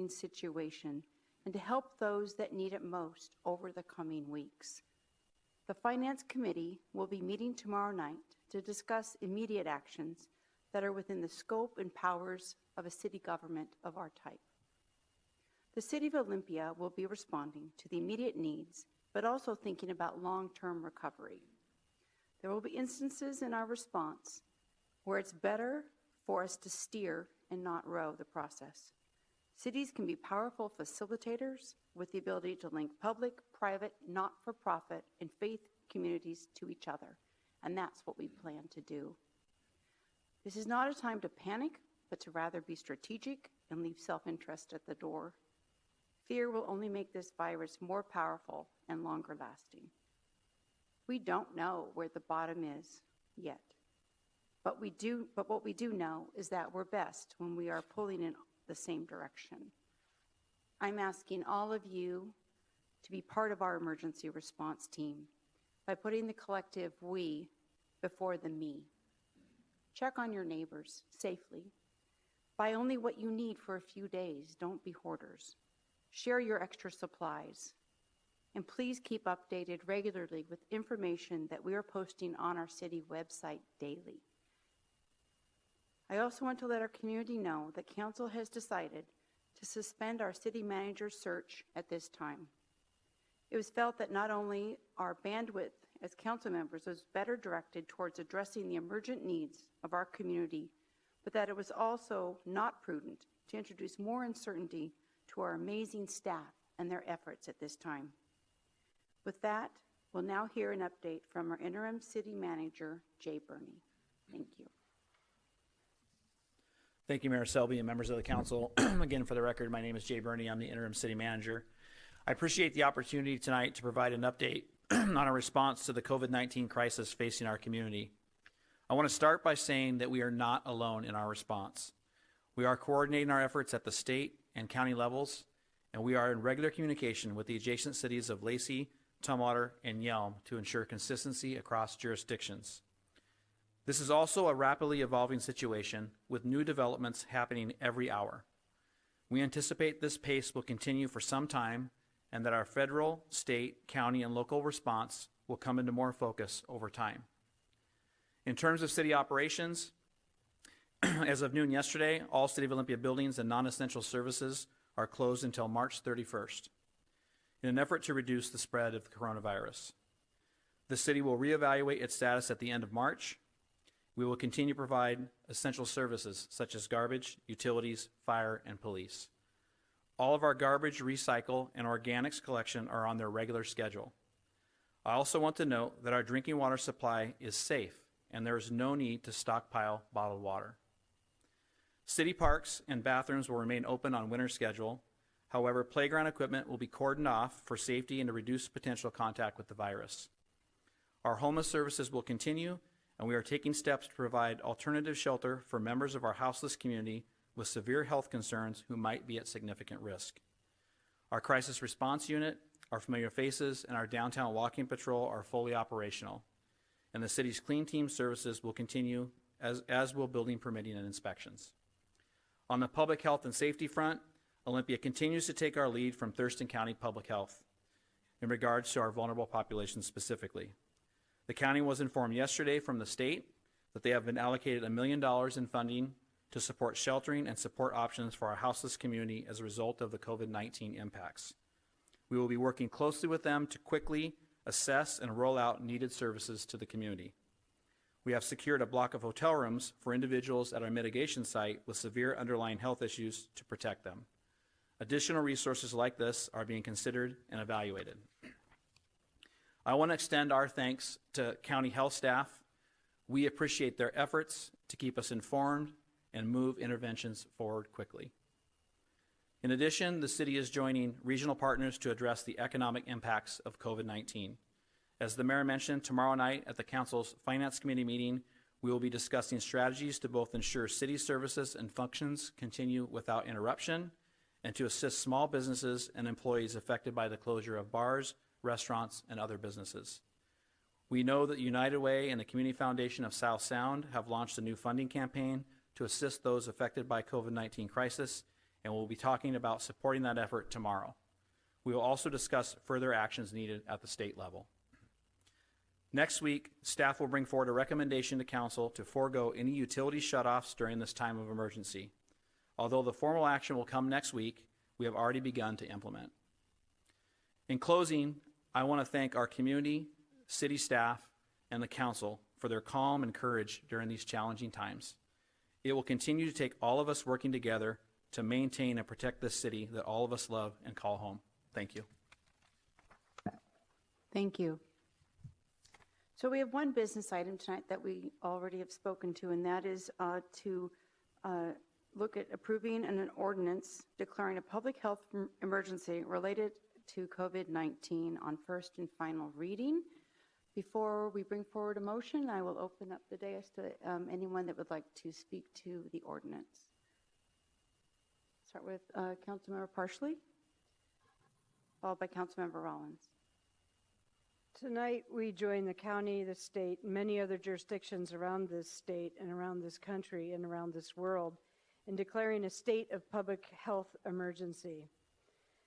situation and to help those that need it most over the coming weeks. The Finance Committee will be meeting tomorrow night to discuss immediate actions that are within the scope and powers of a city government of our type. The City of Olympia will be responding to the immediate needs, but also thinking about long-term recovery. There will be instances in our response where it's better for us to steer and not row the process. Cities can be powerful facilitators with the ability to link public, private, not-for-profit, and faith communities to each other, and that's what we plan to do. This is not a time to panic, but to rather be strategic and leave self-interest at the door. Fear will only make this virus more powerful and longer lasting. We don't know where the bottom is yet, but what we do know is that we're best when we are pulling in the same direction. I'm asking all of you to be part of our emergency response team by putting the collective we before the me. Check on your neighbors safely. Buy only what you need for a few days. Don't be hoarders. Share your extra supplies. And please keep updated regularly with information that we are posting on our city website daily. I also want to let our community know that Council has decided to suspend our city manager's search at this time. It was felt that not only our bandwidth as council members was better directed towards addressing the emergent needs of our community, but that it was also not prudent to introduce more uncertainty to our amazing staff and their efforts at this time. With that, we'll now hear an update from our interim city manager, Jay Burney. Thank you. Thank you, Mayor Selby and members of the council. Again, for the record, my name is Jay Burney. I'm the interim city manager. I appreciate the opportunity tonight to provide an update on our response to the COVID-19 crisis facing our community. I want to start by saying that we are not alone in our response. We are coordinating our efforts at the state and county levels, and we are in regular communication with the adjacent cities of Lacey, Tumwater, and Yelm to ensure consistency across jurisdictions. This is also a rapidly evolving situation with new developments happening every hour. We anticipate this pace will continue for some time and that our federal, state, county, and local response will come into more focus over time. In terms of city operations, as of noon yesterday, all City of Olympia buildings and non-essential services are closed until March 31st in an effort to reduce the spread of the coronavirus. The city will reevaluate its status at the end of March. We will continue to provide essential services such as garbage, utilities, fire, and police. All of our garbage, recycle, and organics collection are on their regular schedule. I also want to note that our drinking water supply is safe and there is no need to stockpile bottled water. City parks and bathrooms will remain open on winter schedule. However, playground equipment will be cordoned off for safety and to reduce potential contact with the virus. Our homeless services will continue, and we are taking steps to provide alternative shelter for members of our houseless community with severe health concerns who might be at significant risk. Our crisis response unit, our familiar faces, and our downtown walking patrol are fully operational, and the city's clean team services will continue, as will building permitting and inspections. On the public health and safety front, Olympia continues to take our lead from Thurston County Public Health in regards to our vulnerable population specifically. The county was informed yesterday from the state that they have been allocated $1 million in funding to support sheltering and support options for our houseless community as a result of the COVID-19 impacts. We will be working closely with them to quickly assess and roll out needed services to the community. We have secured a block of hotel rooms for individuals at our mitigation site with severe underlying health issues to protect them. Additional resources like this are being considered and evaluated. I want to extend our thanks to county health staff. We appreciate their efforts to keep us informed and move interventions forward quickly. In addition, the city is joining regional partners to address the economic impacts of COVID-19. As the mayor mentioned, tomorrow night at the council's finance committee meeting, we will be discussing strategies to both ensure city services and functions continue without interruption and to assist small businesses and employees affected by the closure of bars, restaurants, and other businesses. We know that United Way and the Community Foundation of South Sound have launched a new funding campaign to assist those affected by COVID-19 crisis, and we'll be talking about supporting that effort tomorrow. We will also discuss further actions needed at the state level. Next week, staff will bring forward a recommendation to council to forego any utility shutoffs during this time of emergency. Although the formal action will come next week, we have already begun to implement. In closing, I want to thank our community, city staff, and the council for their calm and courage during these challenging times. It will continue to take all of us working together to maintain and protect this city that all of us love and call home. Thank you. Thank you. So we have one business item tonight that we already have spoken to, and that is to look at approving an ordinance declaring a public health emergency related to COVID-19 on first and final reading. Before we bring forward a motion, I will open up the dais to anyone that would like to speak to the ordinance. Start with Councilmember Parshely, followed by Councilmember Rollins. Tonight, we join the county, the state, and many other jurisdictions around this state and around this country and around this world in declaring a state of public health emergency.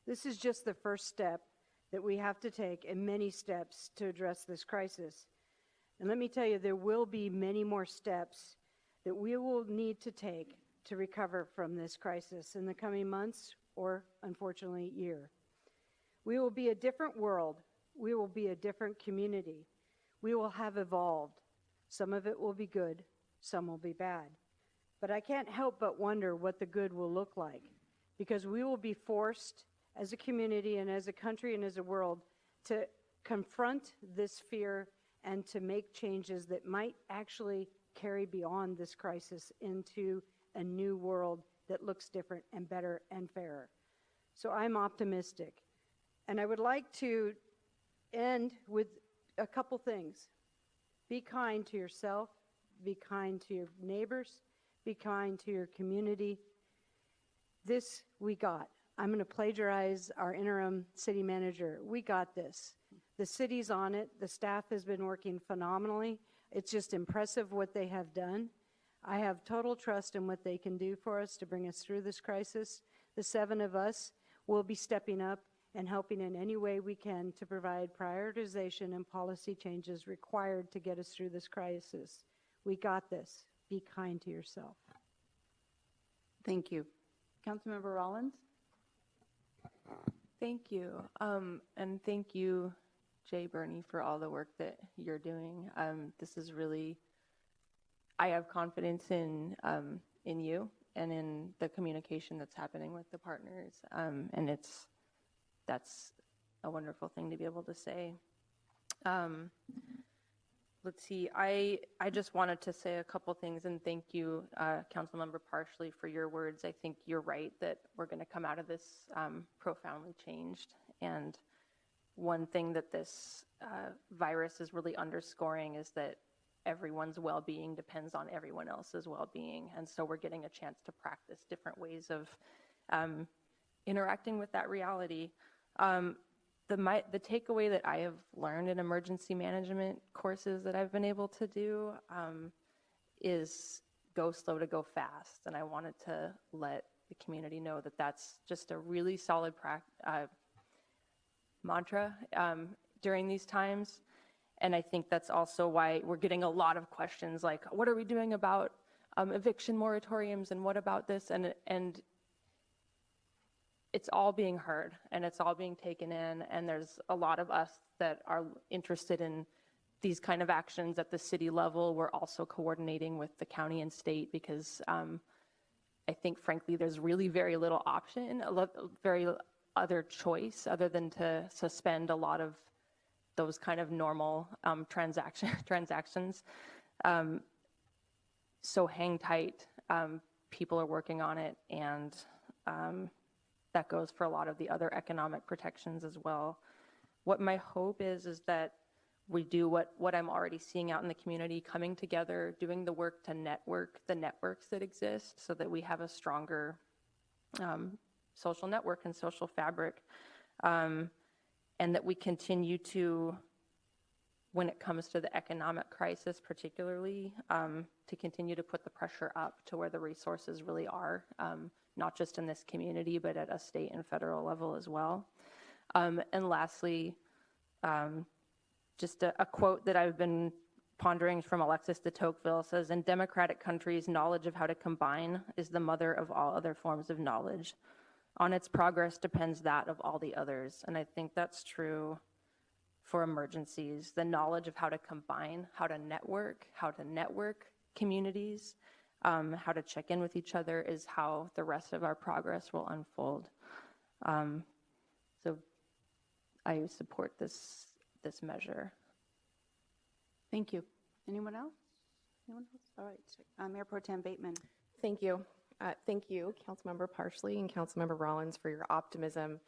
This is just the first step that we have to take, and many steps to address this crisis. And let me tell you, there will be many more steps that we will need to take to recover from this crisis in the coming months or, unfortunately, year. We will be a different world. We will be a different community. We will have evolved. Some of it will be good, some will be bad. But I can't help but wonder what the good will look like, because we will be forced as a community and as a country and as a world to confront this fear and to make changes that might actually carry beyond this crisis into a new world that looks different and better and fairer. So I'm optimistic. And I would like to end with a couple things. Be kind to yourself, be kind to your neighbors, be kind to your community. This we got. I'm going to plagiarize our interim city manager. We got this. The city's on it. The staff has been working phenomenally. It's just impressive what they have done. I have total trust in what they can do for us to bring us through this crisis. The 7 of us will be stepping up and helping in any way we can to provide prioritization and policy changes required to get us through this crisis. We got this. Be kind to yourself. Thank you. Councilmember Rollins? Thank you. And thank you, Jay Burney, for all the work that you're doing. This is really, I have confidence in you and in the communication that's happening with the partners. And that's a wonderful thing to be able to say. Let's see, I just wanted to say a couple things, and thank you, Councilmember Parshely, for your words. I think you're right that we're going to come out of this profoundly changed. And one thing that this virus is really underscoring is that everyone's well-being depends on everyone else's well-being. And so we're getting a chance to practice different ways of interacting with that reality. The takeaway that I have learned in emergency management courses that I've been able to do is go slow to go fast. And I wanted to let the community know that that's just a really solid mantra during these times. And I think that's also why we're getting a lot of questions like, what are we doing about eviction moratoriums, and what about this? And it's all being heard and it's all being taken in, and there's a lot of us that are interested in these kind of actions at the city level. We're also coordinating with the county and state because I think, frankly, there's really very little option, very other choice other than to suspend a lot of those kind of normal transactions. So hang tight. People are working on it, and that goes for a lot of the other economic protections as well. What my hope is that we do what I'm already seeing out in the community, coming together, doing the work to network the networks that exist so that we have a stronger social network and social fabric, and that we continue to, when it comes to the economic crisis particularly, to continue to put the pressure up to where the resources really are, not just in this community, but at a state and federal level as well. And lastly, just a quote that I've been pondering from Alexis de Tocqueville says, "In democratic countries, knowledge of how to combine is the mother of all other forms of knowledge. On its progress depends that of all the others." And I think that's true for emergencies. The knowledge of how to combine, how to network communities, how to check in with each other is how the rest of our progress will unfold. So I support this measure. Thank you. Anyone else? Anyone else? All right. Mayor Pro Tem Bateman. Thank you. Thank you, Councilmember Parshely and Councilmember Rollins, for your optimism.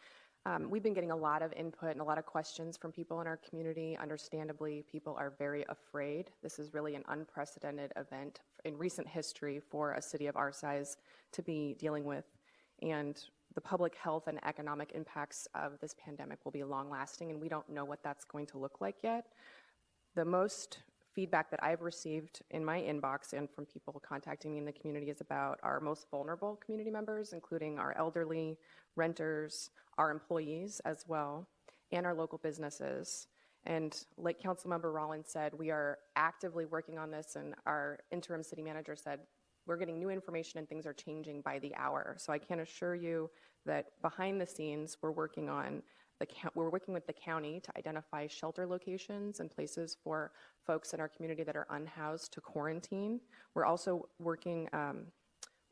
We've been getting a lot of input and a lot of questions from people in our community. Understandably, people are very afraid. This is really an unprecedented event in recent history for a city of our size to be dealing with. And the public health and economic impacts of this pandemic will be long-lasting, and we don't know what that's going to look like yet. The most feedback that I've received in my inbox and from people contacting me in the community is about our most vulnerable community members, including our elderly, renters, our employees as well, and our local businesses. And like Councilmember Rollins said, we are actively working on this, and our interim city manager said, we're getting new information and things are changing by the hour. So I can assure you that behind the scenes, we're working with the county to identify shelter locations and places for folks in our community that are unhoused to quarantine. We're also working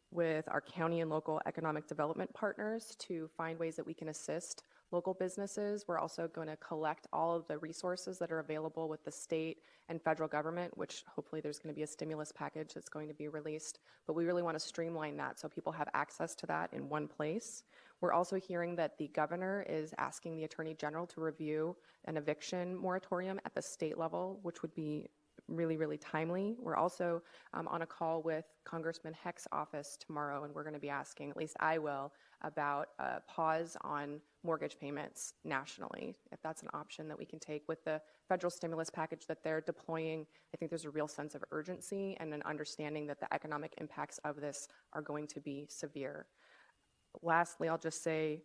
with our county and local economic development partners to find ways that we can assist local businesses. We're also going to collect all of the resources that are available with the state and federal government, which hopefully there's going to be a stimulus package that's going to be released. But we really want to streamline that so people have access to that in one place. We're also hearing that the governor is asking the Attorney General to review an eviction moratorium at the state level, which would be really, really timely. We're also on a call with Congressman Heck's office tomorrow, and we're going to be asking, at least I will, about a pause on mortgage payments nationally, if that's an option that we can take. With the federal stimulus package that they're deploying, I think there's a real sense of urgency and an understanding that the economic impacts of this are going to be severe. Lastly, I'll just say,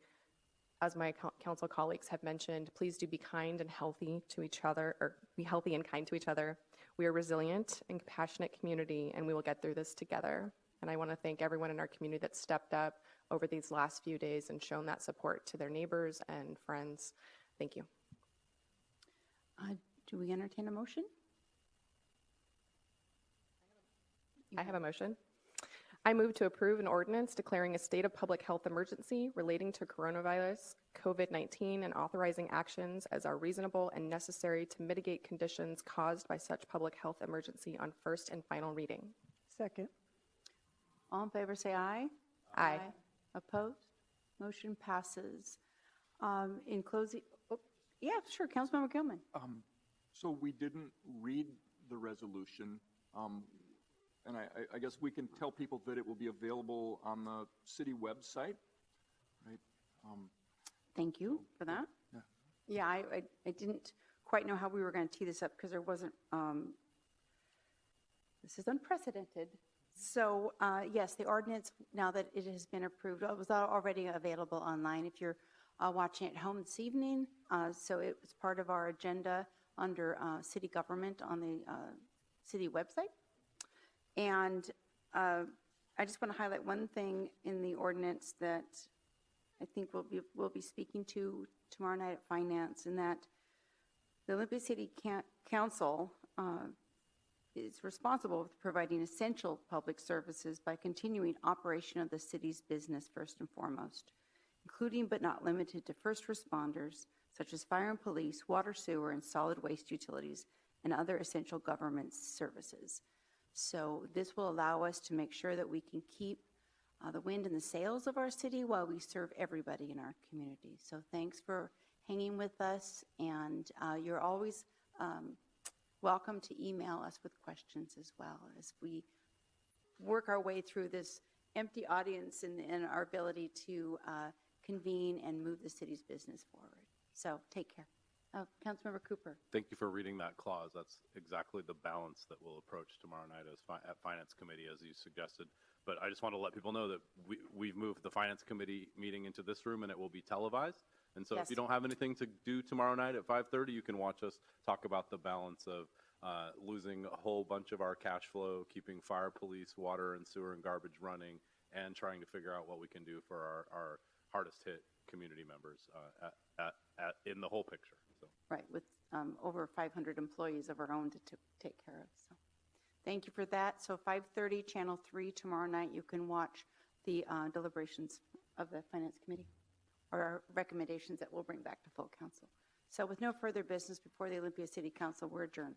as my council colleagues have mentioned, please do be kind and healthy to each other, or be healthy and kind to each other. We are a resilient and compassionate community, and we will get through this together. And I want to thank everyone in our community that stepped up over these last few days and shown that support to their neighbors and friends. Thank you. Do we entertain a motion? I have a motion. I move to approve an ordinance declaring a state of public health emergency relating to coronavirus COVID-19 and authorizing actions as are reasonable and necessary to mitigate conditions caused by such public health emergency on first and final reading. Second. All in favor say aye. Aye. Opposed? Motion passes. In closing, yeah, sure, Councilmember Gilman. So we didn't read the resolution, and I guess we can tell people that it will be available on the city website, right? Thank you for that. Yeah, I didn't quite know how we were going to tee this up because there wasn't, this is unprecedented. So yes, the ordinance, now that it has been approved, it was already available online if you're watching at home this evening. So it was part of our agenda under city government on the city website. And I just want to highlight one thing in the ordinance that I think we'll be speaking to tomorrow night at Finance, and that the Olympia City Council is responsible for providing essential public services by continuing operation of the city's business first and foremost, including but not limited to first responders such as fire and police, water, sewer, and solid waste utilities, and other essential government services. So this will allow us to make sure that we can keep the wind in the sails of our city while we serve everybody in our community. So thanks for hanging with us, and you're always welcome to email us with questions as well as we work our way through this empty audience and our ability to convene and move the city's business forward. So take care. Councilmember Cooper. Thank you for reading that clause. That's exactly the balance that we'll approach tomorrow night as at Finance Committee, as you suggested. But I just want to let people know that we've moved the Finance Committee meeting into this room, and it will be televised. And so Yes. if you don't have anything to do tomorrow night at 5:30, you can watch us talk about the balance of losing a whole bunch of our cash flow, keeping fire, police, water, and sewer and garbage running, and trying to figure out what we can do for our hardest hit community members in the whole picture. So. Right, with over 500 employees of our own to take care of. So, thank you for that. So 5:30, Channel 3 tomorrow night, you can watch the deliberations of the Finance Committee, or our recommendations that we'll bring back to full council. So with no further business before the Olympia City Council, we're adjourned.